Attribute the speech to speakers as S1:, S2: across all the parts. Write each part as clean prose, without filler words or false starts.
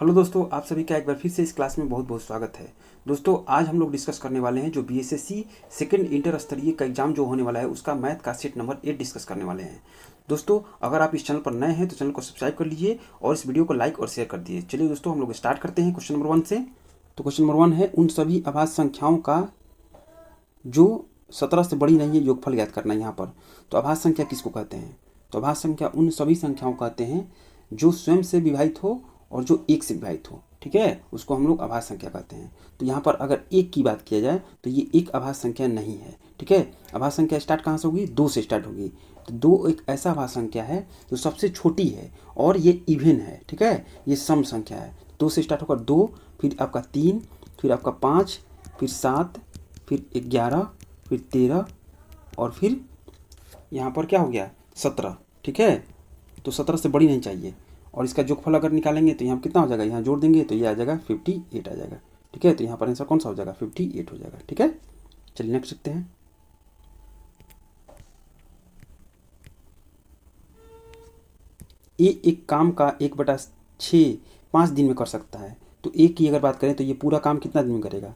S1: Hello दोस्तों, आप सभी का एक बार फिर से इस क्लास में बहुत बहुत स्वागत है। दोस्तों आज हम लोग डिस्कस करने वाले हैं जो बीएसएससी सेकंड इंटर स्तरीय का एग्जाम जो होने वाला है उसका मैथ का सेट नंबर 8 डिस्कस करने वाले हैं। दोस्तों अगर आप इस चैनल पर नए हैं तो चैनल को सब्सक्राइब कर लीजिए और इस वीडियो को लाइक और शेयर कर दीजिए। चलिए दोस्तों हम लोग स्टार्ट करते हैं क्वेश्चन नंबर 1 से। तो क्वेश्चन नंबर 1 है उन सभी अभाज्य संख्याओं का जो 17 से बड़ी नहीं है योगफल ज्ञात करना है। यहाँ पर तो अभाज्य संख्या किसको कहते हैं? तो अभाज्य संख्या उन सभी संख्याओं कहते हैं जो स्वयं से विभाजित हो और जो एक से विभाजित हो, ठीक है, उसको हम लोग अभाज्य संख्या कहते हैं। तो यहाँ पर अगर एक की बात किया जाए तो ये एक अभाज्य संख्या नहीं है, ठीक है। अभाज्य संख्या स्टार्ट कहाँ से होगी? 2 से स्टार्ट होगी। तो 2 एक ऐसा अभाज्य संख्या है जो सबसे छोटी है और ये इवन है, ठीक है, ये सम संख्या है। 2 से स्टार्ट होगा 2, फिर आपका 3, फिर आपका 5, फिर 7, फिर 11, फिर 13 और फिर यहाँ पर क्या हो गया 17, ठीक है। तो 17 से बड़ी नहीं चाहिए और इसका जोगफल अगर निकालेंगे तो यहाँ कितना हो जाएगा, यहाँ जोड़ देंगे तो ये आ जाएगा 58 आ जाएगा, ठीक है। तो यहाँ पर आंसर कौन सा हो जाएगा? 58 हो जाएगा, ठीक है। चलिए नेक्स्ट देखते हैं। ये एक काम का 1/6 5 दिन में कर सकता है। तो एक की अगर बात करें तो ये पूरा काम कितना दिन में करेगा?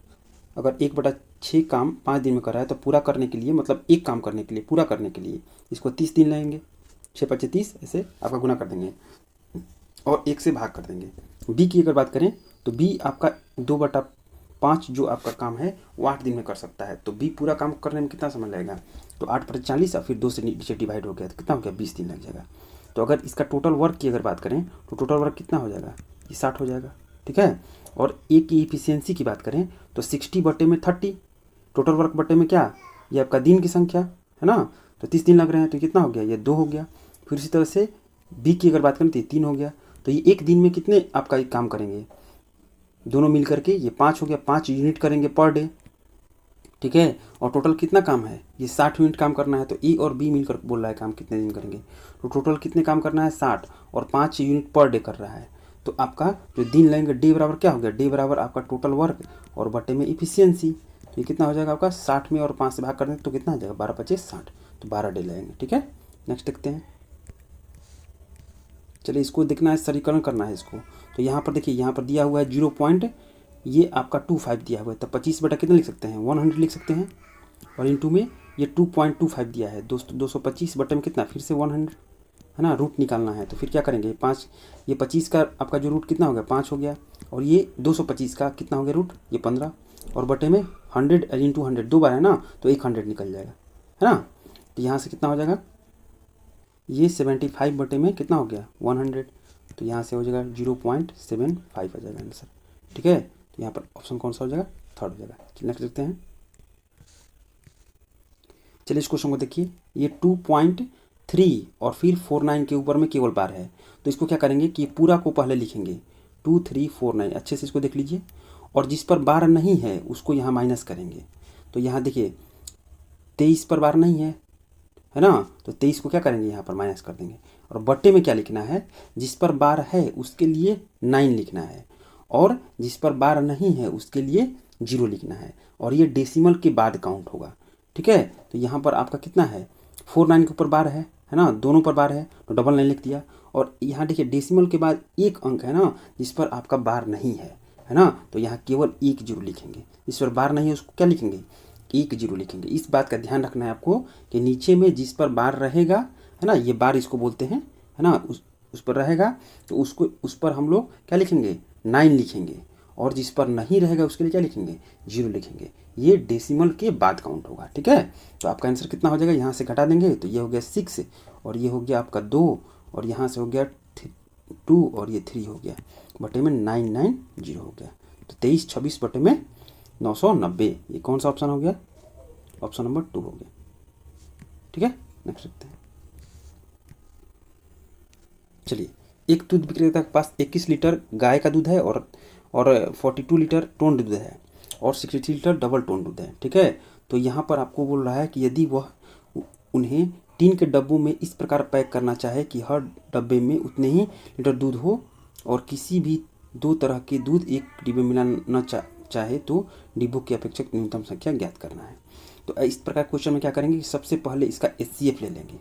S1: अगर 1/6 काम 5 दिन में कर रहा है तो पूरा करने के लिए, मतलब एक काम करने के लिए, पूरा करने के लिए इसको 30 दिन लगेंगे। 6×5 = 30, ऐसे आपका गुना कर देंगे और 1 से भाग कर देंगे। बी की अगर बात करें तो बी आपका 2/5 जो आपका काम है वो 8 दिन में कर सकता है। तो बी पूरा काम करने में कितना समय लगेगा? तो 8/40 और फिर 2 से नीचे डिवाइड हो गया तो कितना हो गया? 20 दिन लग जाएगा। तो अगर इसका टोटल वर्क की अगर बात करें तो टोटल वर्क कितना हो जाएगा? ये 60 हो जाएगा, ठीक है। और ए की इफिशियंसी की बात करें तो 60/30, टोटल वर्क बटे में क्या, ये आपका दिन की संख्या है ना। तो 30 दिन लग रहे हैं तो कितना हो गया? ये 2 हो गया। फिर इसी तरह से बी की अगर बात करें तो ये 3 हो गया। तो ये एक दिन में कितने आपका एक काम करेंगे दोनों मिल करके? ये 5 हो गया, 5 यूनिट करेंगे पर डे, ठीक है। और टोटल कितना काम है? ये 60 यूनिट काम करना है। तो ए और बी मिलकर बोल रहा है काम कितने दिन करेंगे, तो टोटल कितने काम करना है? 60 और 5 यूनिट पर डे कर रहा है। तो आपका जो दिन लगेंगे डे बराबर क्या हो गया? डे बराबर आपका टोटल वर्क और बटे में इफिशियंसी। तो ये कितना हो जाएगा आपका? 60 में और 5 से भाग कर दें तो कितना आ जाएगा? 12×5 = 60। तो 12 डे लगेंगे, ठीक है। नेक्स्ट देखते हैं। चलिए इसको देखना है, सरलीकरण करना है इसको। तो यहाँ पर देखिए, यहाँ पर दिया हुआ है 0. ये आपका 25 दिया हुआ है। तो 25 बटा कितना लिख सकते हैं? 100 लिख सकते हैं। और इंटू में ये 2.25 दिया है। 225 बटे में कितना? फिर से 100 है ना, रूट निकालना है। तो फिर क्या करेंगे? 5, ये 25 का आपका जो रूट कितना हो गया? 5 हो गया। और ये 225 का कितना हो गया रूट? ये 15 और बटे में 100 इंटू 100 2 बार है ना, तो 100 निकल जाएगा, है ना। तो यहाँ से कितना हो जाएगा? ये 75 बटे में कितना हो गया? 100। तो यहाँ से हो जाएगा 0.75 आ जाएगा आंसर, ठीक है। तो यहाँ पर ऑप्शन कौन सा हो जाएगा? थर्ड हो जाएगा। नेक्स्ट देखते हैं। चलिए इस क्वेश्चन को देखिए। ये 2.3 और फिर 49 के ऊपर में केवल बार है। तो इसको क्या करेंगे कि पूरा को पहले लिखेंगे 2 3 4 9, अच्छे से इसको देख लीजिए। और जिस पर बार नहीं है उसको यहाँ माइनस करेंगे। तो यहाँ देखिए 23 पर बार नहीं है ना, तो 23 को क्या करेंगे? यहाँ पर माइनस कर देंगे। और बट्टे में क्या लिखना है? जिस पर बार है उसके लिए 9 लिखना है और जिस पर बार नहीं है उसके लिए 0 लिखना है। और ये डेसिमल के बाद काउंट होगा, ठीक है। तो यहाँ पर आपका कितना है? 49 के ऊपर बार है ना, दोनों पर बार है तो डबल 9 लिख दिया। और यहाँ देखिए डेसिमल के बाद एक अंक है ना जिस पर आपका बार नहीं है ना, तो यहाँ केवल 1 0 लिखेंगे। जिस पर बार नहीं है उसको क्या लिखेंगे? 1 0 लिखेंगे। इस बात का ध्यान रखना है आपको कि नीचे में जिस पर बार रहेगा है ना, ये बार इसको बोलते हैं, है ना, उस पर रहेगा तो उसको उस पर हम लोग क्या लिखेंगे? 9 लिखेंगे। और जिस पर नहीं रहेगा उसके लिए क्या लिखेंगे? 0 लिखेंगे। ये डेसिमल के बाद काउंट होगा, ठीक है। तो आपका आंसर कितना हो जाएगा? यहाँ से घटा देंगे तो ये हो गया 6 और ये हो गया आपका 2 और यहाँ से हो गया 2 और ये 3 हो गया, बटे में 990 हो गया। तो 23 26 बटे में 990, ये कौन सा ऑप्शन हो गया? ऑप्शन नंबर 2 हो गया, ठीक है। नेक्स्ट देखते हैं। चलिए, एक दूध विक्रेता के पास 21 लीटर गाय का दूध है और 42 लीटर टोन दूध है और 63 लीटर डबल टोन दूध है, ठीक है। तो यहाँ पर आपको बोल रहा है कि यदि वह उन्हें टीन के डब्बों में इस प्रकार पैक करना चाहे कि हर डब्बे में उतने ही लीटर दूध हो और किसी भी 2 तरह के दूध एक डिब्बे में मिलाना चाहे तो डिब्बों की अपेक्षित न्यूनतम संख्या ज्ञात करना है। तो इस प्रकार क्वेश्चन में क्या करेंगे कि सबसे पहले इसका HCF ले लेंगे।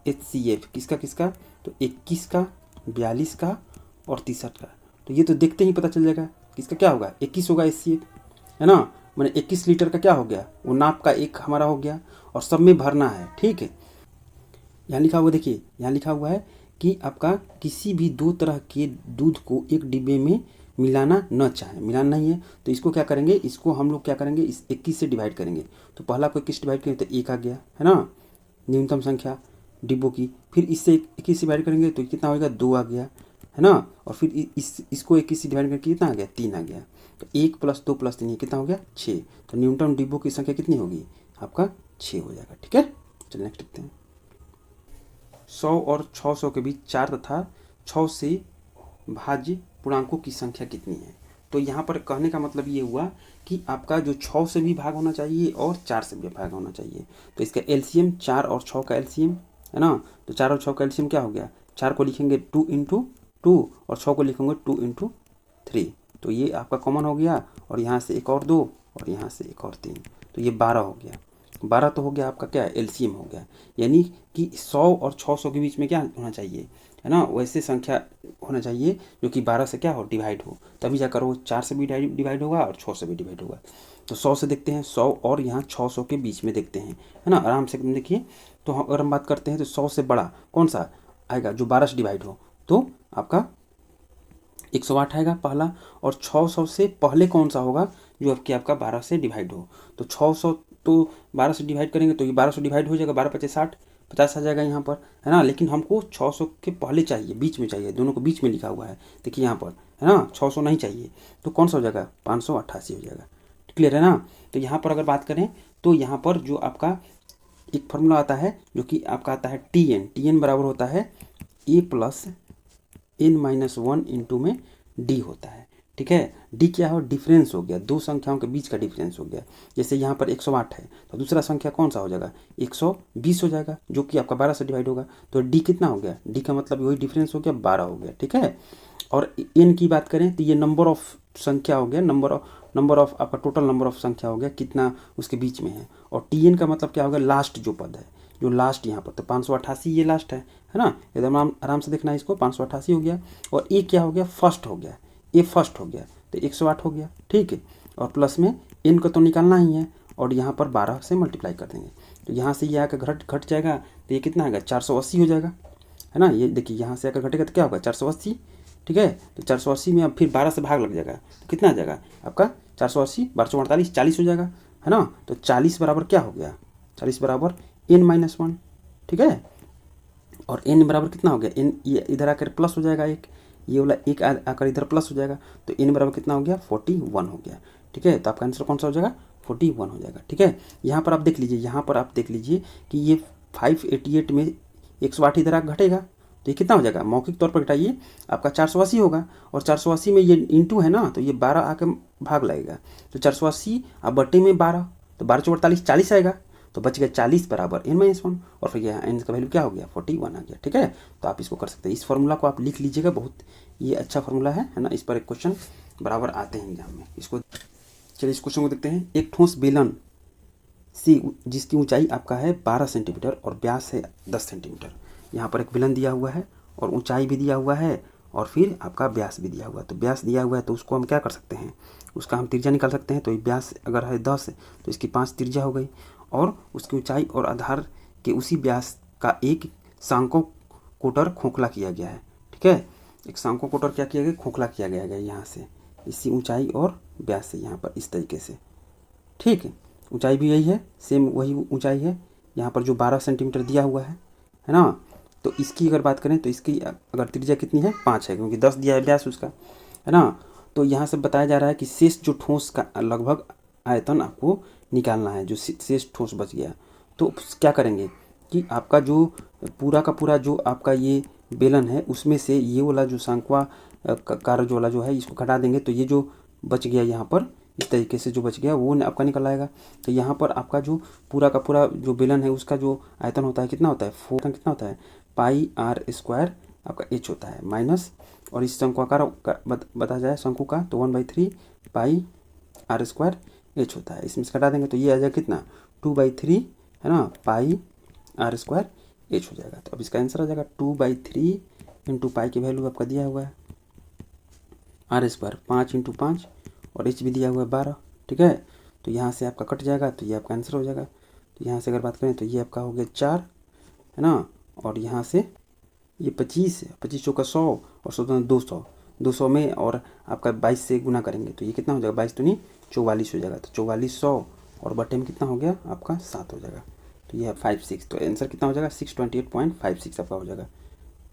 S1: HCF किसका? तो 21 का, 42 का और 63 का। तो ये तो देखते ही पता चल जाएगा कि इसका क्या होगा, 21 होगा HCl, है ना। मैंने 21 लीटर का क्या हो गया, वो नाप का एक हमारा हो गया, और सब में भरना है, ठीक है। यहाँ लिखा हुआ देखिए, यहाँ लिखा हुआ है कि आपका किसी भी 2 तरह के दूध को एक डिब्बे में मिलाना न चाहें, मिलाना नहीं है तो इसको क्या करेंगे, इसको हम लोग क्या करेंगे, इस 21 से डिवाइड करेंगे। तो पहला को 21 डिवाइड करेंगे तो 1 आ गया, है ना, न्यूनतम संख्या डिब्बों की। फिर इससे 21 से डिवाइड करेंगे तो कितना होगा, 2 आ गया, है ना। और फिर इसको 21 से डिवाइड करके कितना आ गया, 3 आ गया। तो 1 + 2 + 3 ये कितना हो गया, 6। तो न्यूनतम डिब्बों की संख्या कितनी होगी, आपका 6 हो जाएगा, ठीक है। चलिए नेक्स्ट देखते हैं। 100 और 600 के बीच 4 तथा 6 से भाज्य पूर्णांकों की संख्या कितनी है। तो यहाँ पर कहने का मतलब ये हुआ कि आपका जो 6 से भी भाग होना चाहिए और 4 से भी भाग होना चाहिए। तो इसका एलसीएम 4 और 6 का एलसीएम, है ना। तो 4 और 6 का एलसीएम क्या हो गया, 4 को लिखेंगे 2 × 2 और 6 को लिखेंगे 2 × 3। तो ये आपका कॉमन हो गया, और यहाँ से एक और 2 और यहाँ से एक और 3, तो ये 12 हो गया। 12 तो हो गया आपका क्या, एलसीएम हो गया। यानी कि 100 और 600 के बीच में क्या होना चाहिए, है ना, वैसे संख्या होना चाहिए जो कि 12 से क्या हो, डिवाइड हो, तभी जाकर वो 4 से भी डिवाइड होगा और 6 से भी डिवाइड होगा। तो 100 से देखते हैं, 100 और यहाँ 600 के बीच में देखते हैं, है ना, आराम से देखिए। तो अगर हम बात करते हैं तो 100 से बड़ा कौन सा आएगा, जो 12 से डिवाइड हो, तो आपका 108 आएगा पहला। और 600 से पहले कौन सा होगा, जो आपका 12 से डिवाइड हो। तो 600 तो 12 से डिवाइड करेंगे तो ये 12 से डिवाइड हो जाएगा, 12 × 5 = 60, 50 आ जाएगा यहाँ पर, है ना। लेकिन हमको 600 के पहले चाहिए, बीच में चाहिए, दोनों को बीच में लिखा हुआ है, देखिए यहाँ पर, है ना। 600 नहीं चाहिए तो कौन सा हो जाएगा, 588 हो जाएगा, क्लियर है ना। तो यहाँ पर अगर बात करें तो यहाँ पर जो आपका एक फॉर्मूला आता है जो कि आपका आता है TN बराबर होता है A + n-1 इंटू में D होता है, ठीक है। D क्या हो, डिफरेंस हो गया, दो संख्याओं के बीच का डिफरेंस हो गया। जैसे यहाँ पर 108 है तो दूसरा संख्या कौन सा हो जाएगा, 120 हो जाएगा, जो कि आपका 12 से डिवाइड होगा। तो D कितना हो गया, D का मतलब वही डिफरेंस हो गया, 12 हो गया, ठीक है। और n की बात करें तो ये नंबर ऑफ संख्या हो गया, नंबर ऑफ आपका टोटल नंबर ऑफ संख्या हो गया, कितना उसके बीच में है। और TN का मतलब क्या होगा, लास्ट जो पद है, जो लास्ट यहाँ पर, तो 588 ये लास्ट है ना। एकदम आराम से देखना है इसको, 588 हो गया। और ए क्या हो गया, फर्स्ट हो गया, ए फर्स्ट हो गया तो 108 हो गया, ठीक है। और प्लस में एन को तो निकालना ही है, और यहाँ पर 12 से मल्टीप्लाई कर देंगे, तो यहाँ से ये आकर घट जाएगा, तो ये कितना आएगा, 480 हो जाएगा, है ना। ये देखिए यहाँ से आकर घटेगा तो क्या होगा, 480, ठीक है। तो 480 में अब फिर 12 से भाग लग जाएगा, तो कितना आ जाएगा आपका 480, 1248, 40 हो जाएगा, है ना। तो 40 बराबर क्या हो गया, 40 बराबर n-1, ठीक है। और n बराबर कितना हो गया, n ये इधर आकर प्लस हो जाएगा, एक ये वाला एक आकर इधर प्लस हो जाएगा, तो n बराबर कितना हो गया, 41 हो गया, ठीक है। तो आपका आंसर कौन सा हो जाएगा, 41 हो जाएगा, ठीक है। यहाँ पर आप देख लीजिए, यहाँ पर आप देख लीजिए कि ये 588 में 108 इधर आकर घटेगा, तो ये कितना हो जाएगा, मौखिक तौर पर घटाइए, आपका 480 होगा। और 480 में ये इंटू है ना, तो ये 12 आकर भाग लगेगा, तो 480 अब बटे में 12, तो 12 × 4 = 48, 40 आएगा, तो बच गया 40 बराबर n-1, और फिर यहाँ n का वैल्यू क्या हो गया, 41 आ गया, ठीक है। तो आप इसको कर सकते हैं, इस फॉर्मूला को आप लिख लीजिएगा, बहुत ये अच्छा फॉर्मूला है ना। इस पर एक क्वेश्चन बराबर आते हैं एग्जाम में, इसको चलिए इस क्वेश्चन को देखते हैं। एक ठोस बेलन से जिसकी ऊंचाई आपका है 12 सेंटीमीटर और व्यास है 10 सेंटीमीटर। यहाँ पर एक बेलन दिया हुआ है और ऊंचाई भी दिया हुआ है और फिर आपका व्यास भी दिया हुआ है। तो व्यास दिया हुआ है तो उसको हम क्या कर सकते हैं, उसका हम त्रिज्या निकाल सकते हैं। तो व्यास अगर है 10 तो इसकी 5 त्रिज्या हो गई, और उसकी ऊंचाई और आधार के उसी व्यास का एक शंक्वाकोटर खोखला किया गया है, ठीक है। एक शंक्वाकोटर क्या किया गया, खोखला किया गया है यहाँ से, इसी ऊंचाई और व्यास से, यहाँ पर इस तरीके से, ठीक है। ऊंचाई भी यही है, सेम वही ऊंचाई है, यहाँ पर जो 12 सेंटीमीटर दिया हुआ है ना। तो इसकी अगर बात करें तो इसकी अगर त्रिज्या कितनी है, 5 है, क्योंकि 10 दिया है व्यास उसका, है ना। तो यहाँ से बताया जा रहा है कि शेष जो ठोस का लगभग आयतन आपको निकालना है, जो शेष ठोस बच गया। तो क्या करेंगे कि आपका जो पूरा का पूरा जो आपका ये बेलन है उसमें से ये वाला जो शंक्वाकार जो वाला जो है इसको घटा देंगे, तो ये जो बच गया यहाँ पर इस तरीके से जो बच गया वो आपका निकल आएगा। तो यहाँ पर आपका जो पूरा का पूरा जो बेलन है उसका जो आयतन होता है कितना होता है, 4 कितना होता है, πr² आपका h होता है माइनस, और इस शंक्वाकार बता जाए शंकु का तो 1/3 πr² h होता है। इसमें से घटा देंगे तो ये आ जाएगा कितना, 2/3, है ना, πr² h हो जाएगा। तो अब इसका आंसर आ जाएगा 2/3 × पाई की वैल्यू आपका दिया हुआ है, आर स्क्वायर 5 × 5 और एच भी दिया हुआ है 12, ठीक है। तो यहाँ से आपका कट जाएगा तो ये आपका आंसर हो जाएगा। तो यहाँ से अगर बात करें तो ये आपका हो गया 4, है ना। और यहाँ से ये 25 है, 25 चौका 100 और 100 200, 200 में और आपका 22 से गुना करेंगे तो ये कितना हो जाएगा, 22 तो नहीं 44 हो जाएगा। तो 4400 और बटे में कितना हो गया आपका 7 हो जाएगा। तो ये है 56। तो आंसर कितना हो जाएगा 628.56 आपका हो जाएगा।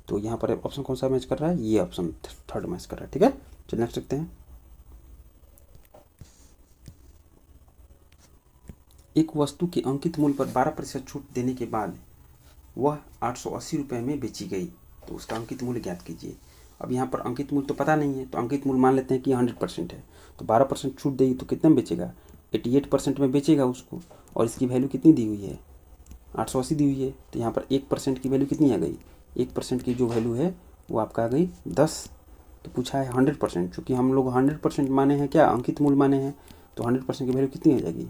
S1: तो यहाँ पर ऑप्शन कौन सा मैच कर रहा है, ये ऑप्शन थर्ड मैच कर रहा है, ठीक है। चलिए नेक्स्ट देखते हैं। एक वस्तु के अंकित मूल्य पर 12% छूट देने के बाद वह 880 रुपये में बेची गई, तो उसका अंकित मूल्य ज्ञात कीजिए। अब यहाँ पर अंकित मूल्य तो पता नहीं है, तो अंकित मूल्य मान लेते हैं कि 100% है। तो 12% छूट देगी तो कितने में बेचेगा, 88% में बेचेगा उसको। और इसकी वैल्यू कितनी दी हुई है, 880 दी हुई है। तो यहाँ पर 1% की वैल्यू कितनी आ गई, 1% की जो वैल्यू है वो आपका आ गई 10। तो पूछा है 100%, चूँकि हम लोग 100% माने हैं, क्या अंकित मूल्य माने हैं, तो 100% की वैल्यू कितनी हो जाएगी,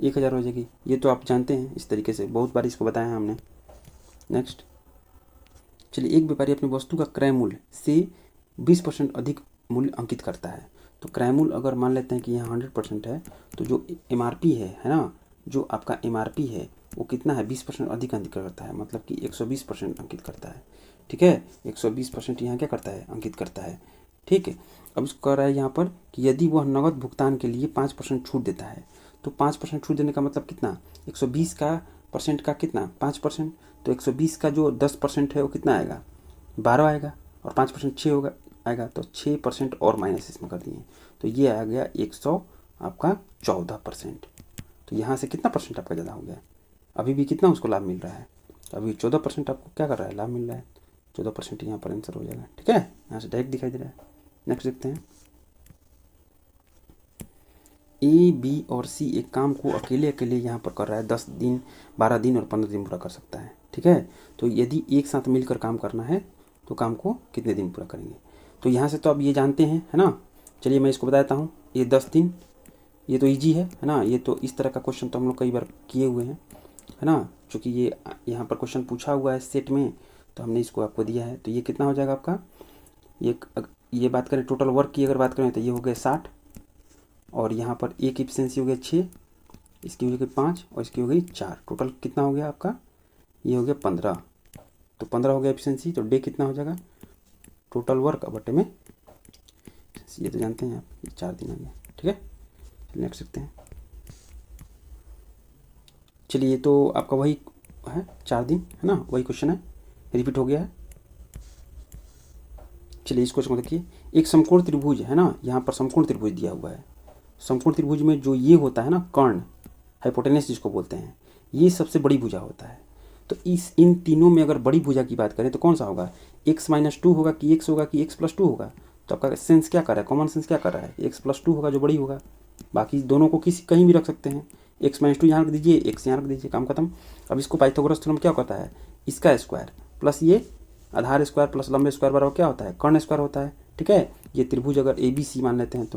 S1: 1000 हो जाएगी। ये तो आप जानते हैं, इस तरीके से बहुत बार इसको बताया है हमने। नेक्स्ट, चलिए, एक व्यापारी अपनी वस्तु का क्रय मूल्य से 20% अधिक मूल्य अंकित करता है। तो क्रय मूल्य अगर मान लेते हैं कि यहाँ 100% है, तो जो MRP है ना, जो आपका MRP है वो कितना है, 20% अधिक अंकित करता है, मतलब कि 120% अंकित करता है, ठीक है। 120% यहाँ क्या करता है, अंकित करता है, ठीक है। अब इसको कह रहा है यहाँ पर कि यदि वह नगद भुगतान के लिए 5% छूट देता है, तो 5% छूट देने का मतलब कितना, 120 का परसेंट का कितना 5%, तो 120 का जो 10% है वो कितना आएगा, 12 आएगा, और 5% 6 होगा आएगा, तो 6% और माइनस इसमें कर दिए, तो ये आ गया 100 आपका 14%। तो यहाँ से कितना परसेंट आपका ज़्यादा हो गया, अभी भी कितना उसको लाभ मिल रहा है, तो अभी 14% आपको क्या कर रहा है, लाभ मिल रहा है। 14% यहाँ पर आंसर हो जाएगा, ठीक है। यहाँ से डायरेक्ट दिखाई दे रहा है। नेक्स्ट देखते हैं। A, B और C एक काम को अकेले अकेले यहाँ पर कर रहा है, 10 दिन 12 दिन और 15 दिन पूरा कर सकता है, ठीक है। तो यदि एक साथ मिलकर काम करना है तो काम को कितने दिन पूरा करेंगे, तो यहाँ से तो अब ये जानते हैं, है ना। चलिए मैं इसको बताता हूँ। ये 10 दिन, ये तो ईजी है ना। ये तो इस तरह का क्वेश्चन तो हम लोग कई बार किए हुए हैं, है ना। चूँकि ये यहाँ पर क्वेश्चन पूछा हुआ है सेट में, तो हमने इसको आपको दिया है। तो ये कितना हो जाएगा आपका, ये बात करें टोटल वर्क की अगर बात करें तो ये हो गया 60, और यहाँ पर एक एफिशिएंसी हो गया 6, इसकी हो गई 5 और इसकी हो गई 4। टोटल कितना हो गया आपका, ये हो गया 15। तो 15 हो गया एफिशिएंसी, तो डे कितना हो जाएगा, टोटल वर्क बटे में, ये तो जानते हैं आप, ये 4 दिन आ गया, ठीक है। नेक्स्ट देखते हैं। चलिए, ये तो आपका वही है 4 दिन, है ना, वही क्वेश्चन है, रिपीट हो गया है। चलिए इस क्वेश्चन को देखिए। एक समकोण त्रिभुज है ना, यहाँ पर समकोण त्रिभुज दिया हुआ है। समकोण त्रिभुज में जो ये होता है ना कर्ण, हाइपोटेनस जिसको बोलते हैं, ये सबसे बड़ी भुजा होता है। तो इन तीनों में अगर बड़ी भुजा की बात करें तो कौन सा होगा, x-2 होगा कि x होगा कि x+2 होगा। तो आपका सेंस क्या कर रहा है, कॉमन सेंस क्या कर रहा है, x+2 होगा जो बड़ी होगा। बाकी दोनों को कहीं भी रख सकते हैं, x-2 यहाँ रख दीजिए, x यहाँ रख दीजिए, काम खत्म। अब इसको पाइथागोरस थ्योरम क्या कहता है, इसका स्क्वायर प्लस ये आधार स्क्वायर प्लस लंबे स्क्वायर बराबर क्या होता है, कर्ण स्क्वायर होता है, ठीक है। ये त्रिभुज अगर ABC मान लेते हैं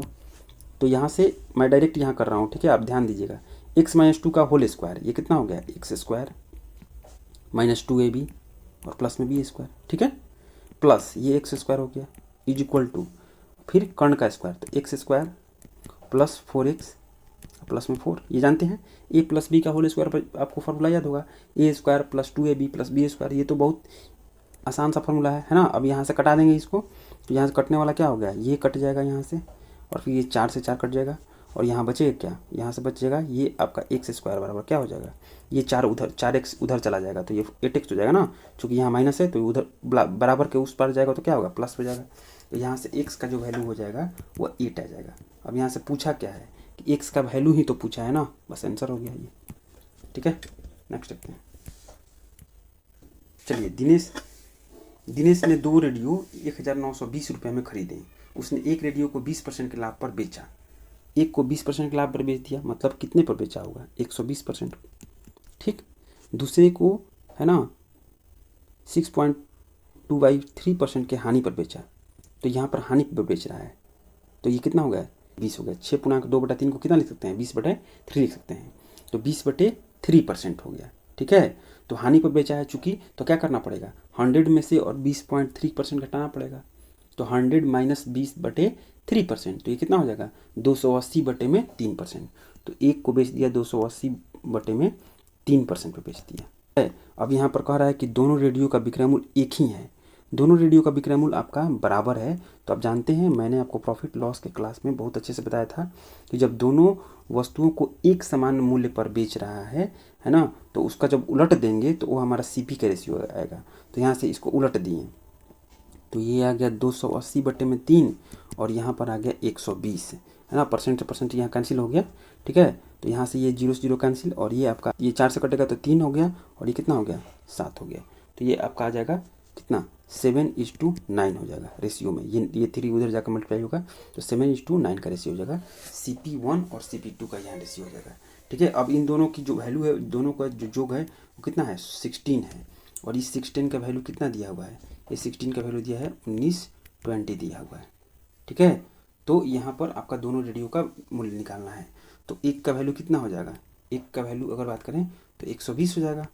S1: तो यहाँ से मैं डायरेक्ट यहाँ कर रहा हूँ, ठीक है। आप ध्यान दीजिएगा, x-2 का होल स्क्वायर, ये कितना हो गया, x² -2ab और प्लस में b स्क्वायर, ठीक है, प्लस ये x² हो गया इज इक्वल टू फिर कर्ण का स्क्वायर, तो x² प्लस 4x प्लस में 4, ये जानते हैं। a प्लस b का होल स्क्वायर पर आपको फार्मूला याद होगा, a² plus 2ab plus b²। ये तो बहुत आसान सा फार्मूला है ना। अब यहाँ से कटा देंगे इसको, तो यहाँ से कटने वाला क्या हो गया, ये कट जाएगा यहाँ से, और फिर ये 4 से 4 कट जाएगा, और यहाँ बचेगा क्या, यहाँ से बचेगा ये आपका x² बराबर क्या हो जाएगा, ये 4 उधर 4x उधर चला जाएगा, तो ये 8x हो जाएगा ना। चूँकि यहाँ माइनस है तो उधर बराबर के उस पार जाएगा तो क्या होगा, प्लस हो जाएगा। तो यहाँ से x का जो वैल्यू हो जाएगा वो 8 आ जाएगा। अब यहाँ से पूछा क्या है कि x का वैल्यू ही तो पूछा है ना, बस आंसर हो गया ये, ठीक है। नेक्स्ट देखते हैं। चलिए, दिनेश ने 2 रेडियो 1920 रुपये में खरीदे। उसने एक रेडियो को 20% के लाभ पर बेचा, एक को 20% के लाभ पर बेच दिया, मतलब कितने पर बेचा होगा, 120%, ठीक। दूसरे को है ना 6.253% के हानि पर बेचा, तो यहाँ पर हानि पर बेच रहा है, तो ये कितना हो गया, 20 हो गया। 6×2/3 को कितना लिख सकते हैं, 20/3 लिख सकते हैं, तो 20/3% हो गया, ठीक है। तो हानि पर बेचा है चूँकि, तो क्या करना पड़ेगा, 100 में से और 20.3% घटाना पड़ेगा, तो 100 माइनस 20/3%, तो ये कितना हो जाएगा 280/3%। तो एक को बेच दिया 280/3% पे बेच दिया है। अब यहाँ पर कह रहा है कि दोनों रेडियो का विक्रय मूल्य एक ही है, दोनों रेडियो का विक्रय मूल्य आपका बराबर है। तो आप जानते हैं, मैंने आपको प्रॉफिट लॉस के क्लास में बहुत अच्छे से बताया था कि जब दोनों वस्तुओं को एक समान मूल्य पर बेच रहा है ना, तो उसका जब उलट देंगे तो वो हमारा सीपी का रेशियो आएगा। तो यहाँ से इसको उलट दिए, तो ये आ गया 280/3 और यहाँ पर आ गया 120, है ना। परसेंट से परसेंट यहाँ कैंसिल हो गया, ठीक है। तो यहाँ से ये 0 से 0 कैंसिल, और ये आपका ये 4 से कटेगा तो 3 हो गया, और ये कितना हो गया 7 हो गया। तो ये आपका आ जाएगा कितना 7:9 हो जाएगा रेशियो में। ये 3 उधर जाकर मल्टीप्लाई होगा, तो 7:9 का रेशियो हो जाएगा। CP1 और CP2 का यहाँ रेशियो हो जाएगा, ठीक है। अब इन दोनों की जो वैल्यू है, दोनों का जो योग है वो कितना है 16 है, और इस 16 का वैल्यू कितना दिया हुआ है, ये 16 का वैल्यू दिया है 1920 दिया हुआ है, ठीक है। तो यहाँ पर आपका दोनों रेडियो का मूल्य निकालना है। तो एक का वैल्यू कितना हो जाएगा, एक का वैल्यू अगर बात करें तो 120 हो जाएगा, है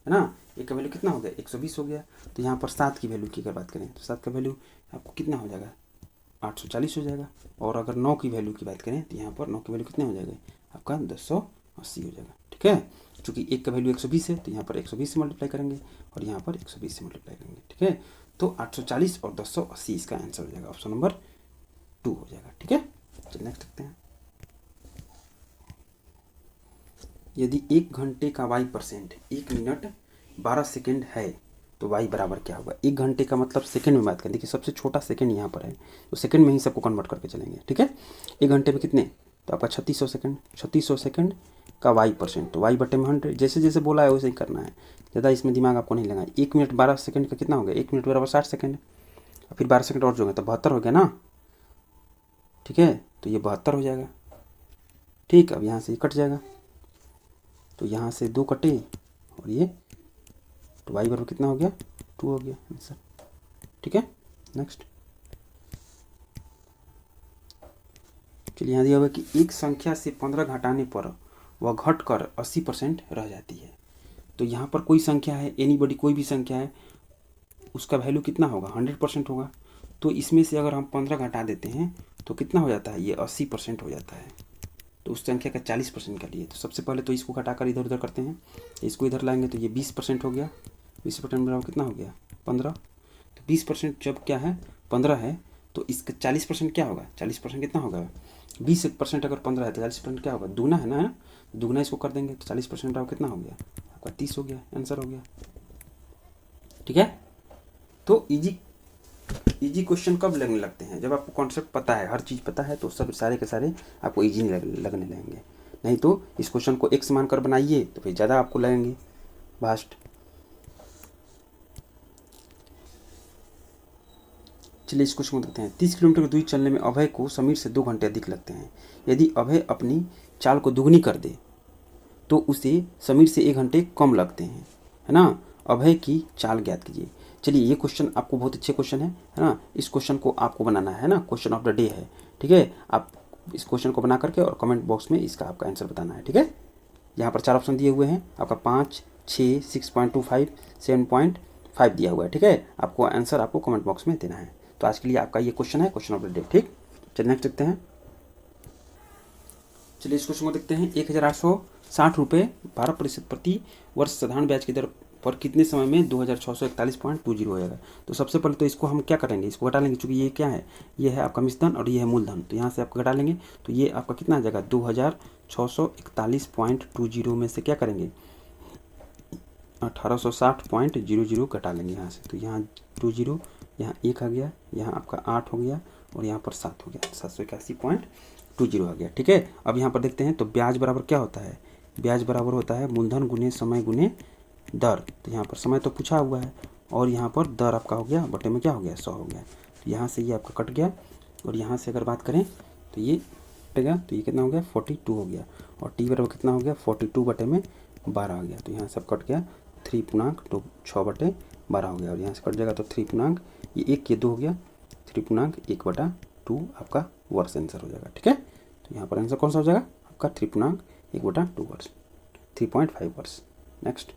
S1: ना। एक का वैल्यू कितना हो गया 120 हो गया। तो यहाँ पर 7 की वैल्यू की अगर बात करें तो 7 का वैल्यू आपको कितना हो जाएगा 840 हो जाएगा। और अगर 9 की वैल्यू की बात करें तो यहाँ पर 9 की वैल्यू कितना हो जाएगा आपका 280 हो जाएगा, ठीक है। चूँकि एक का वैल्यू 120 है तो यहाँ पर 120 से मल्टीप्लाई करेंगे और यहाँ पर 120 से मल्टीप्लाई करेंगे, ठीक है। तो 840 और 280 इसका आंसर हो जाएगा, ऑप्शन नंबर 2 हो जाएगा, ठीक है। चलिए नेक्स्ट देखते हैं। यदि 1 घंटे का y% 1 मिनट 12 सेकेंड है तो y बराबर क्या होगा। 1 घंटे का मतलब सेकंड में बात करें, देखिए सबसे छोटा सेकंड यहाँ पर है, तो सेकंड में ही सबको कन्वर्ट करके चलेंगे, ठीक है। 1 घंटे में कितने, तो आपका 3600 सेकंड, 3600 सेकंड का y%, तो y/100 जैसे जैसे बोला है वैसे ही करना है, ज़्यादा इसमें दिमाग आपको नहीं लगाना। 1 मिनट 12 सेकंड का कितना हो गया, 1 मिनट बराबर 60 सेकंड, और फिर 12 सेकंड और जोड़ेंगे तो 72 हो गया ना, ठीक है। तो ये 72 हो जाएगा, ठीक। अब यहाँ से ये कट जाएगा, तो यहाँ से 2 कटे और ये, तो y बराबर कितना हो गया 2 हो गया आंसर, ठीक है। नेक्स्ट चलिए, यहाँ दिया हुआ कि एक संख्या से 15 घटाने पर वह घटकर 80% रह जाती है। तो यहाँ पर कोई संख्या है, एनीबॉडी कोई भी संख्या है, उसका वैल्यू कितना होगा 100% होगा। तो इसमें से अगर हम 15 घटा देते हैं तो कितना हो जाता है, ये 80% हो जाता है। तो उस संख्या का 40% का लिए, तो सबसे पहले तो इसको घटाकर इधर उधर करते हैं, इसको इधर लाएंगे तो ये 20% हो गया, 20% बराबर कितना हो गया 15। तो 20% जब क्या है 15 है, तो इसका 40% क्या होगा, 40% कितना होगा 20% अगर 15 है तो 40% क्या होगा दुगना है ना, दुगना इसको कर देंगे तो 40% बराबर कितना हो गया आपका 30 हो गया, आंसर हो गया, ठीक है। तो इजी क्वेश्चन कब लगने लगते हैं, जब आपको कॉन्सेप्ट पता है, हर चीज़ पता है, तो सब सारे के सारे आपको इजी लगने लगेंगे। नहीं तो इस क्वेश्चन को एक समान कर बनाइए तो फिर ज़्यादा आपको लगेंगे भास्ट। चलिए इस क्वेश्चन को देखते हैं। 30 किलोमीटर की दूरी चलने में अभय को समीर से 2 घंटे अधिक लगते हैं। यदि अभय अपनी चाल को दुगनी कर दे तो उसे समीर से 1 घंटे कम लगते हैं, है ना। अभय की चाल ज्ञात कीजिए। चलिए ये क्वेश्चन आपको बहुत अच्छे क्वेश्चन है ना। इस क्वेश्चन को आपको बनाना है ना, क्वेश्चन ऑफ द डे है, ठीक है। आप इस क्वेश्चन को बना करके और कमेंट बॉक्स में इसका आपका आंसर बताना है, ठीक है। यहाँ पर 4 ऑप्शन दिए हुए हैं, आपका 5, 6, 6.25, 7.5 दिया हुआ है, ठीक है। आपको आंसर आपको कमेंट बॉक्स में देना है। तो आज के लिए आपका ये क्वेश्चन है, क्वेश्चन ऑफ द डे, ठीक। चलिए नेक्स्ट देखते हैं। चलिए इस क्वेश्चन को देखते हैं। 1860 रुपये 12% प्रति वर्ष साधारण ब्याज की दर पर कितने समय में 2641.20 हो जाएगा। तो सबसे पहले तो इसको हम क्या करेंगे, इसको घटा लेंगे, क्योंकि ये क्या है, ये है आपका मिश्रधन और ये है मूलधन। तो यहाँ से आपको घटा लेंगे तो ये आपका कितना आ जाएगा 2641.20 में से क्या करेंगे 1860.00 घटा लेंगे यहाँ से। तो यहाँ 20, यहाँ 1 आ गया, यहाँ आपका 8 हो गया और यहाँ पर 7 हो गया, 781.20 आ गया, ठीक है। अब यहाँ पर देखते हैं तो ब्याज बराबर क्या होता है, ब्याज बराबर होता है मूलधन गुने समय गुने दर। तो यहाँ पर समय तो पूछा हुआ है और यहाँ पर दर आपका हो गया बटे में क्या हो गया 100 हो गया। तो यहाँ से ये आपका कट गया और यहाँ से अगर बात करें तो ये कटेगा, तो ये कितना हो गया 42 हो गया, और टी बराबर कितना हो गया 42 बटे में 12 आ गया। तो यहाँ सब कट गया, 3.6/12 हो गया, और यहाँ से कट जाएगा तो 3 ये 1 ये 2 हो गया, 3.1/2 आपका वर्ष आंसर हो जाएगा, ठीक है। तो यहाँ पर आंसर कौन सा हो जाएगा आपका 3.1/2 वर्ष, 3.5 वर्ष। नेक्स्ट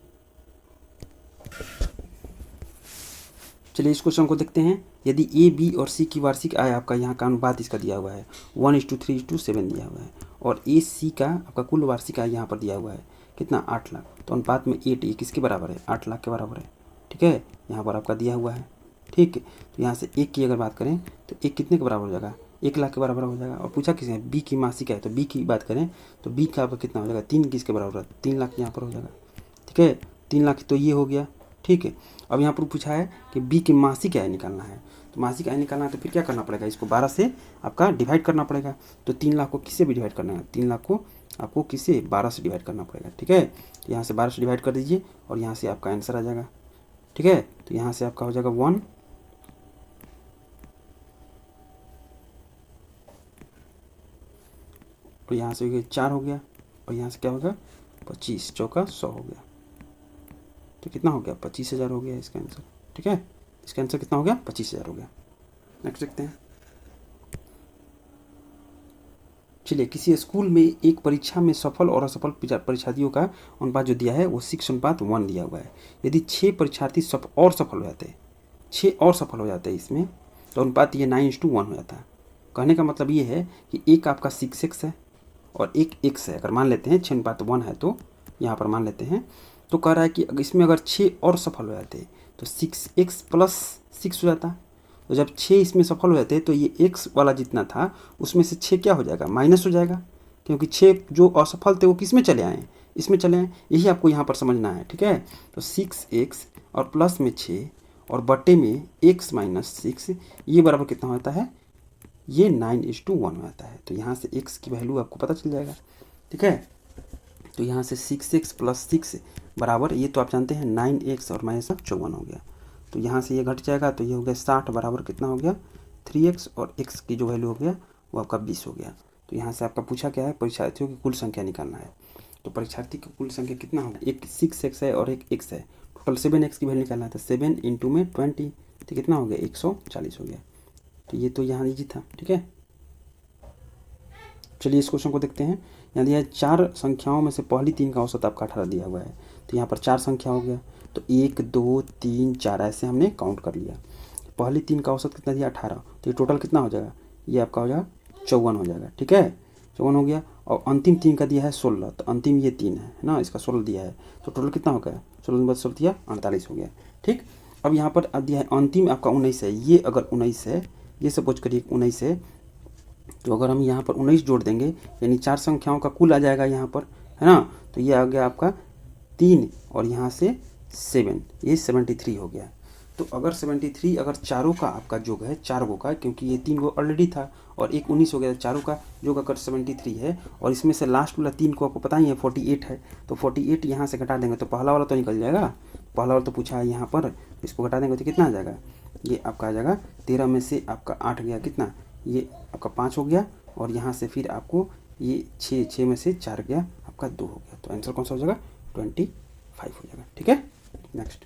S1: चलिए इस क्वेश्चन को देखते हैं। यदि ए, बी और सी की वार्षिक आय आपका यहाँ का अनुपात इसका दिया हुआ है 1:3:7 दिया हुआ है, और ए, सी का आपका कुल वार्षिक आय यहाँ पर दिया हुआ है कितना 8 लाख, तो अनुपात में 8 ये किसके बराबर है 8 लाख के बराबर है। ठीक है, यहाँ पर आपका दिया हुआ है। ठीक, तो यहाँ से एक की अगर बात करें तो एक कितने के बराबर हो जाएगा 1 लाख के बराबर हो जाएगा। और पूछा किसी ने बी की मासिक है, तो बी की बात करें तो बी का आपका कितना हो जाएगा 3 किसके बराबर है 3 लाख यहाँ पर हो जाएगा। ठीक है, 3 लाख तो ये हो गया। ठीक है, अब यहाँ पर पूछा है कि बी की मासिक आय निकालना है, तो मासिक आय निकालना है तो फिर क्या करना पड़ेगा, इसको 12 से आपका डिवाइड करना पड़ेगा। तो 3 लाख को किससे भी डिवाइड करना है, 3 लाख को आपको किससे 12 से डिवाइड करना पड़ेगा। ठीक है, तो यहाँ से 12 से डिवाइड कर दीजिए और यहाँ से आपका आंसर आ जाएगा। ठीक है, तो यहाँ से आपका हो जाएगा 1, और यहाँ से 4 हो गया, और यहाँ से क्या होगा 25 चौका 100 हो गया, तो कितना हो गया 25,000 हो गया इसका आंसर। ठीक है, इसका आंसर कितना हो गया 25,000 हो गया। नेक्स्ट देखते हैं। चलिए, किसी स्कूल में एक परीक्षा में सफल और असफल परीक्षार्थियों का अनुपात जो दिया है वो 6:1 दिया हुआ है। यदि 6 परीक्षार्थी सफल हो जाते हैं, 6 और सफल हो जाते हैं इसमें, तो अनुपात ये 9:1 हो जाता है। कहने का मतलब ये है कि एक आपका 6x है और एक x है। अगर मान लेते हैं 6:1 है, तो यहाँ पर मान लेते हैं, तो कह रहा है कि इसमें अगर 6 और सफल हो जाते तो 6x + 6 हो जाता। तो जब 6 इसमें सफल हो जाते तो ये x वाला जितना था उसमें से 6 क्या हो जाएगा माइनस हो जाएगा, क्योंकि 6 जो असफल थे वो किस में चले आए, इसमें चले आए। यही आपको यहाँ पर समझना है। ठीक है, तो 6x और प्लस में 6 और बटे में x - 6 ये बराबर कितना होता है, ये 9:1 हो जाता है। तो यहाँ से x की वैल्यू आपको पता चल जाएगा। ठीक है, तो यहाँ से 6x + 6 बराबर, ये तो आप जानते हैं 9x और -54 हो गया। तो यहाँ से ये घट जाएगा, तो ये हो गया 60 बराबर कितना हो गया 3x, और x की जो वैल्यू हो गया वो आपका 20 हो गया। तो यहाँ से आपका पूछा क्या है, परीक्षार्थियों की कुल संख्या निकालना है। तो परीक्षार्थी की कुल संख्या कितना होगा, एक 6x है और एक x है, टोटल 7x की वैल्यू निकालना है। तो 7 × में 20, तो कितना हो गया 140 हो गया। तो ये तो यहाँ इजी था। ठीक है, चलिए इस क्वेश्चन को देखते हैं। यहाँ दिया है 4 संख्याओं में से पहली 3 का औसत आपका 18 दिया हुआ है। तो यहाँ पर 4 संख्या हो गया, तो 1 2 3 4 ऐसे हमने काउंट कर लिया। पहली 3 का औसत कितना दिया 18, तो ये टोटल कितना हो जाएगा, ये आपका हो जाएगा 54 हो जाएगा। ठीक है, 54 हो गया। और अंतिम 3 का दिया है 16, तो अंतिम ये 3 है ना, इसका 16 दिया है, तो टोटल कितना हो गया 16 दिया 48 हो गया। ठीक, अब यहाँ पर दिया है अंतिम आपका 19 है। ये अगर 19 है, ये सपोज करिए 19 है, तो अगर हम यहाँ पर 19 जोड़ देंगे यानी 4 संख्याओं का कुल आ जाएगा यहाँ पर, है ना। तो ये आ गया आपका 3 और यहाँ से 7, ये 73 हो गया। तो अगर 73 अगर चारों का आपका योग है, 4 गो का, क्योंकि ये 3 गो ऑलरेडी था और एक 19 हो गया, चारों का योग अगर 73 है और इसमें से लास्ट वाला 3 को आपको पता ही है 48 है, तो 48 यहाँ से घटा देंगे तो पहला वाला तो निकल जाएगा। पहला वाला तो पूछा है यहाँ पर, इसको घटा देंगे तो कितना आ जाएगा, ये आपका आ जाएगा 13 में से आपका 8 गया कितना, ये आपका 5 हो गया, और यहाँ से फिर आपको ये 6 में से 4 गया आपका 2 हो गया। तो आंसर कौन सा हो जाएगा 25 हो जाएगा। ठीक है, नेक्स्ट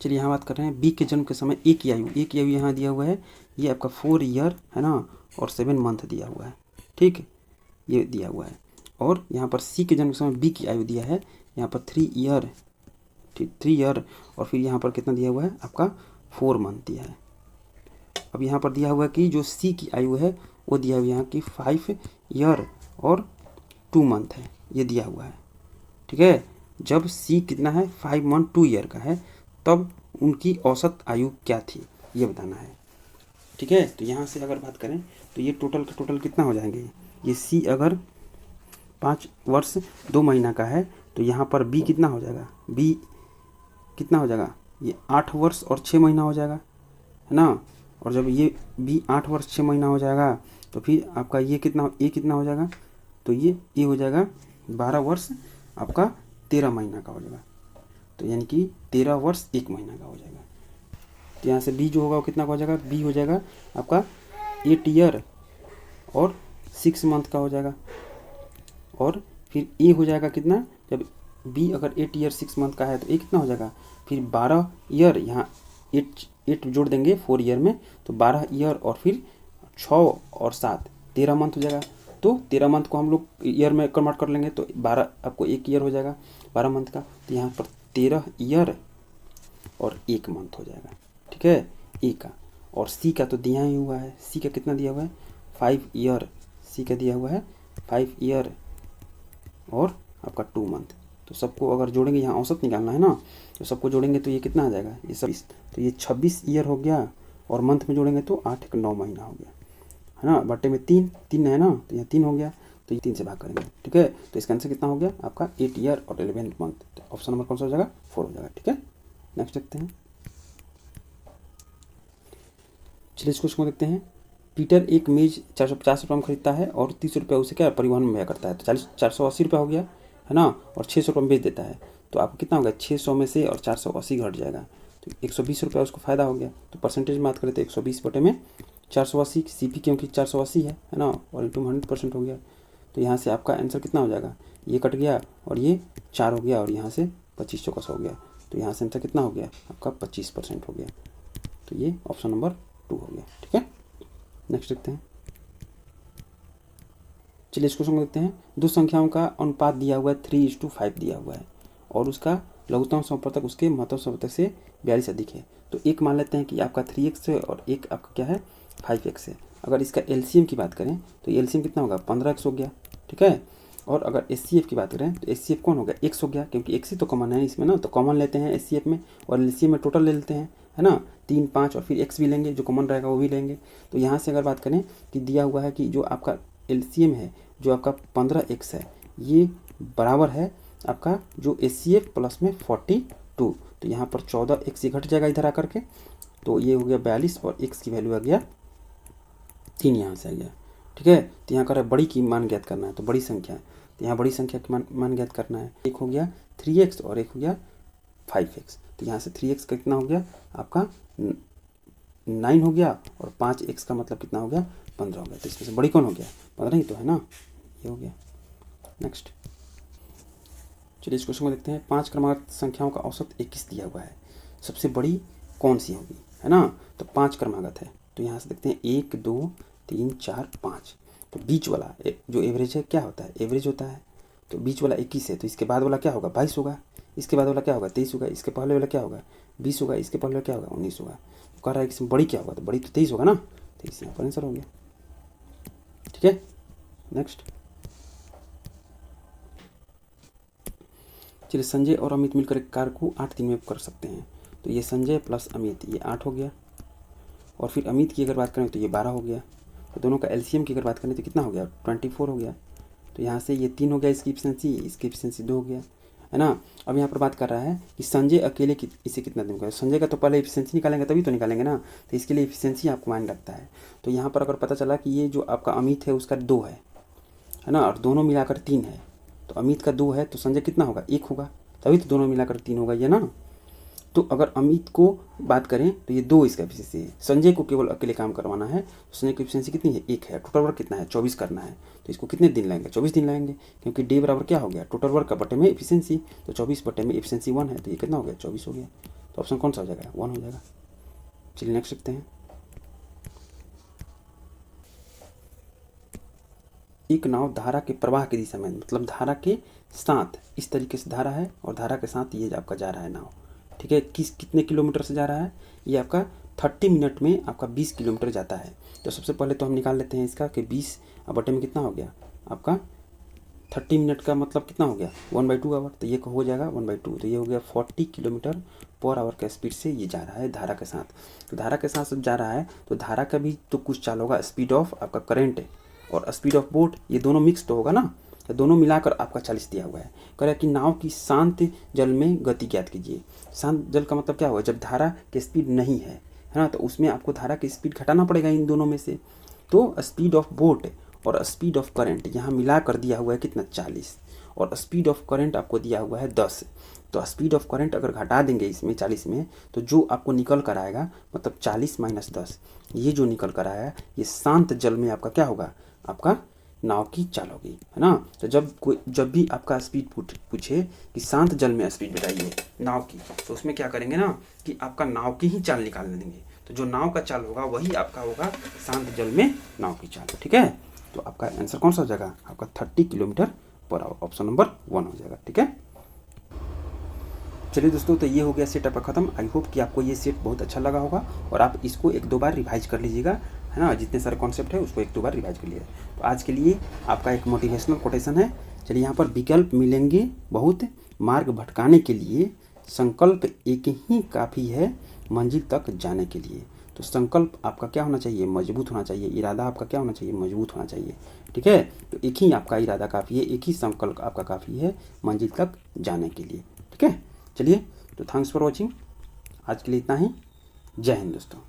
S1: चलिए यहाँ बात कर रहे हैं बी के जन्म के समय ए की आयु यहाँ दिया हुआ है, ये आपका 4 ईयर है ना, और 7 मंथ दिया हुआ है। ठीक है, ये दिया हुआ है। और यहाँ पर सी के जन्म के समय बी की आयु दिया है यहाँ पर 3 ईयर, ठीक 3 ईयर, और फिर यहाँ पर कितना दिया हुआ है आपका 4 मंथ दिया है। अब यहाँ पर दिया हुआ है कि जो सी की आयु है वो दिया हुआ है यहाँ की 5 ईयर और 2 मंथ है, ये दिया हुआ है। ठीक है, जब सी कितना है 5 मंथ 2 ईयर का है, तब उनकी औसत आयु क्या थी ये बताना है। ठीक है, तो यहाँ से अगर बात करें तो ये टोटल का टोटल कितना हो जाएंगे, ये सी अगर 5 वर्ष 2 महीना का है, तो यहाँ पर बी कितना हो जाएगा, बी कितना हो जाएगा, ये 8 वर्ष और 6 महीना हो जाएगा, है ना। और जब ये बी 8 वर्ष 6 महीना हो जाएगा, तो फिर आपका ये कितना हो जाएगा, तो ये हो जाएगा 12 वर्ष आपका 13 महीना का हो जाएगा, तो यानी कि 13 वर्ष 1 महीना का हो जाएगा। तो यहाँ से बी जो होगा वो कितना का हो जाएगा, बी हो जाएगा आपका 8 ईयर और 6 मंथ का हो जाएगा। और फिर ए हो जाएगा कितना, जब बी अगर 8 ईयर 6 मंथ का है तो ए कितना हो जाएगा, फिर 12 ईयर, यहाँ 8 जोड़ देंगे 4 ईयर में, तो 12 ईयर और फिर 6 और 7 13 मंथ हो जाएगा। तो 13 मंथ को हम लोग ईयर में कन्वर्ट कर लेंगे, तो 12 आपको 1 ईयर हो जाएगा 12 मंथ का। तो यहाँ पर 13 ईयर और 1 मंथ हो जाएगा, ठीक है, ए का। और सी का तो दिया ही हुआ है, सी का कितना दिया हुआ है 5 ईयर, सी का दिया हुआ है 5 ईयर और आपका 2 मंथ। तो सबको अगर जोड़ेंगे, यहाँ औसत निकालना है ना, तो सबको जोड़ेंगे तो ये कितना आ जाएगा, ये 26, तो ये 26 ईयर हो गया। और मंथ में जोड़ेंगे तो 8 एक 9 महीना हो गया, है ना, बट्टे में 3 है ना, तो यहाँ 3 हो गया, तो ये 3 से भाग करेंगे, ठीक है। तो इसका आंसर कितना हो गया आपका 8 ईयर और 11 मंथ। तो ऑप्शन नंबर कौन सा हो जाएगा 4 हो जाएगा, ठीक है। नेक्स्ट देखते हैं, चलिए इसको इसको देखते हैं। पीटर एक मेज 450 रुपये में खरीदता है और 30 रुपये उसे क्या परिवहन में व्यय करता है, तो 480 रुपये हो गया, है ना, और 600 रुपये में बेच देता है। तो आपको कितना होगा 600 में से और 480 घट जाएगा, तो 120 रुपये उसको फ़ायदा हो गया। तो परसेंटेज में बात करें तो 120 बटे में 480, CP क्योंकि 480 है ना, और इंटू 100% हो गया। तो यहाँ से आपका आंसर कितना हो जाएगा, ये कट गया और ये 4 हो गया और यहाँ से 25 चौका 100 हो गया। तो यहाँ से आंसर कितना हो गया आपका 25% हो गया। तो ये ऑप्शन नंबर 2 हो गया, ठीक है। नेक्स्ट देखते हैं, चलिए इसको समझ देखते हैं। दो संख्याओं का अनुपात दिया हुआ है 3:5 दिया हुआ है और उसका लघुत्तम समवर्तक उसके महत्तम समवर्तक से 42 अधिक है। तो एक मान लेते हैं कि आपका 3x है और एक आपका क्या है 5x है। अगर इसका LCM की बात करें तो LCM कितना होगा 15x हो गया, ठीक है। और अगर HCF की बात करें तो HCF कौन हो गया x हो गया, क्योंकि x ही तो कॉमन है इसमें ना, तो कॉमन लेते हैं HCF में और LCM में टोटल ले लेते हैं, है ना, 3, 5 और फिर x भी लेंगे, जो कॉमन रहेगा वो भी लेंगे। तो यहाँ से अगर बात करें कि दिया हुआ है कि जो आपका LCM है जो आपका 15x है, ये बराबर है आपका जो HCF प्लस में 42। तो यहाँ पर 14x घट जाएगा इधर आकर के, तो ये हो गया 42 और x की वैल्यू आ गया 3 यहाँ से आ गया, ठीक है। तो यहाँ कर बड़ी की मान ज्ञात करना है, तो बड़ी संख्या है, तो यहाँ बड़ी संख्या की मान ज्ञात करना है। एक हो गया 3x और एक हो गया 5x। तो यहाँ से 3x का कितना हो गया आपका 9 हो गया और 5x का मतलब कितना हो गया 15 हो गया। तो इसमें से बड़ी कौन हो गया 15 ही तो है ना, ये हो गया। नेक्स्ट चलिए इस क्वेश्चन को देखते हैं। 5 क्रमांक संख्याओं का औसत 21 दिया हुआ है, सबसे बड़ी कौन सी होगी, है ना। तो 5 क्रमागत है, तो यहाँ से देखते हैं 1 2 3 4 5। तो बीच वाला जो एवरेज है क्या होता है, एवरेज होता है। तो बीच वाला 21 है, तो इसके बाद वाला क्या होगा 22 होगा, इसके बाद वाला क्या होगा 23 होगा, इसके पहले वाला क्या होगा 20 होगा, इसके पहले वाला क्या होगा 19 होगा। तो कह रहा है कि इसमें बड़ी क्या होगा, तो बड़ी तो 23 होगा ना, 23 यहाँ पर आंसर हो गया, ठीक है। नेक्स्ट चलिए, संजय और अमित मिलकर एक कार को 8 दिन में कर सकते हैं। तो ये संजय प्लस अमित ये 8 हो गया, और फिर अमित की अगर बात करें तो ये 12 हो गया। तो दोनों का LCM की अगर बात करें तो कितना हो गया 24 हो गया। तो यहाँ से ये 3 हो गया इसकी एफिशिएंसी 2 हो गया, है ना। अब यहाँ पर बात कर रहा है कि संजय अकेले इसे कितना दिन का, संजय का तो पहले एफिशिएंसी निकालेंगे तभी तो निकालेंगे ना, तो इसके लिए एफिशिएंसी आपको मायने रखता है। तो यहाँ पर अगर पता चला कि ये जो आपका अमित है उसका 2 है ना, और दोनों मिलाकर 3 है, तो अमित का 2 है तो संजय कितना होगा 1 होगा, तभी तो दोनों मिलाकर 3 होगा ये ना। तो अगर अमित को बात करें तो ये 2 इसका एफिशिएंसी है, संजय को केवल अकेले काम करवाना है, तो संजय की एफिशिएंसी कितनी है 1 है। टोटल वर्क कितना है 24 करना है, तो इसको कितने दिन लगेंगे 24 दिन लगेंगे, क्योंकि डे बराबर क्या हो गया टोटल वर्क का बटे में एफिशिएंसी, तो 24 बटे में एफिशिएंसी 1 है, तो ये कितना हो गया 24 हो गया। तो ऑप्शन कौन सा हो जाएगा 1 हो जाएगा। चलिए नेक्स्ट देखते हैं। एक नाव धारा के प्रवाह की दिशा में, मतलब धारा के साथ इस तरीके से धारा है और धारा के साथ ये आपका जा रहा है नाव, ठीक है। कितने किलोमीटर से जा रहा है, ये आपका 30 मिनट में आपका 20 किलोमीटर जाता है। तो सबसे पहले तो हम निकाल लेते हैं इसका कि 20 बटे में कितना हो गया आपका 30 मिनट का मतलब कितना हो गया 1/2 आवर, तो ये हो जाएगा 1/2, तो ये हो गया 40 किलोमीटर पर आवर का स्पीड से ये जा रहा है धारा के साथ। तो धारा के साथ जब जा रहा है तो धारा का भी तो कुछ चाल होगा, स्पीड ऑफ आपका करेंट और स्पीड ऑफ बोट, ये दोनों मिक्स तो होगा ना, तो दोनों मिलाकर आपका 40 दिया हुआ है। कह रहा है कि नाव की शांत जल में गति ज्ञात कीजिए। शांत जल का मतलब क्या होगा, जब धारा की स्पीड नहीं है ना, तो उसमें आपको धारा की स्पीड घटाना पड़ेगा इन दोनों में से। तो स्पीड ऑफ बोट और स्पीड ऑफ करंट यहाँ मिला कर दिया हुआ है कितना 40, और स्पीड ऑफ करंट आपको दिया हुआ है 10। तो स्पीड ऑफ करंट अगर घटा देंगे इसमें 40 में, तो जो आपको निकल कर आएगा मतलब 40 - 10, ये जो निकल कर आया ये शांत जल में आपका क्या होगा आपका नाव की चाल होगी, है ना। तो जब भी आपका स्पीड पूछे कि शांत जल में स्पीड बताइए नाव की, तो उसमें क्या करेंगे ना कि आपका नाव की ही चाल निकाल देंगे। तो जो नाव का चाल होगा वही आपका होगा शांत जल में नाव की चाल, ठीक है। तो आपका आंसर कौन सा हो जाएगा आपका 30 kilometre per hour, option number 1 हो जाएगा, ठीक है। चलिए दोस्तों, तो ये हो गया सेट आपका ख़त्म। आई होप कि आपको ये सेट बहुत अच्छा लगा होगा और आप इसको 1-2 बार रिवाइज कर लीजिएगा, है ना। जितने सारे कॉन्सेप्ट है उसको 1-2 बार रिवाइज कर लीजिए। तो आज के लिए आपका एक मोटिवेशनल कोटेशन है। चलिए, यहाँ पर विकल्प मिलेंगे बहुत, मार्ग भटकाने के लिए संकल्प एक ही काफ़ी है मंजिल तक जाने के लिए। तो संकल्प आपका क्या होना चाहिए? मजबूत होना चाहिए। इरादा आपका क्या होना चाहिए? मजबूत होना चाहिए। ठीक है, तो एक ही आपका इरादा काफ़ी है, एक ही संकल्प आपका काफ़ी है मंजिल तक जाने के लिए। ठीक है, चलिए, तो थैंक्स फॉर वॉचिंग। आज के लिए इतना ही। जय हिंद दोस्तों।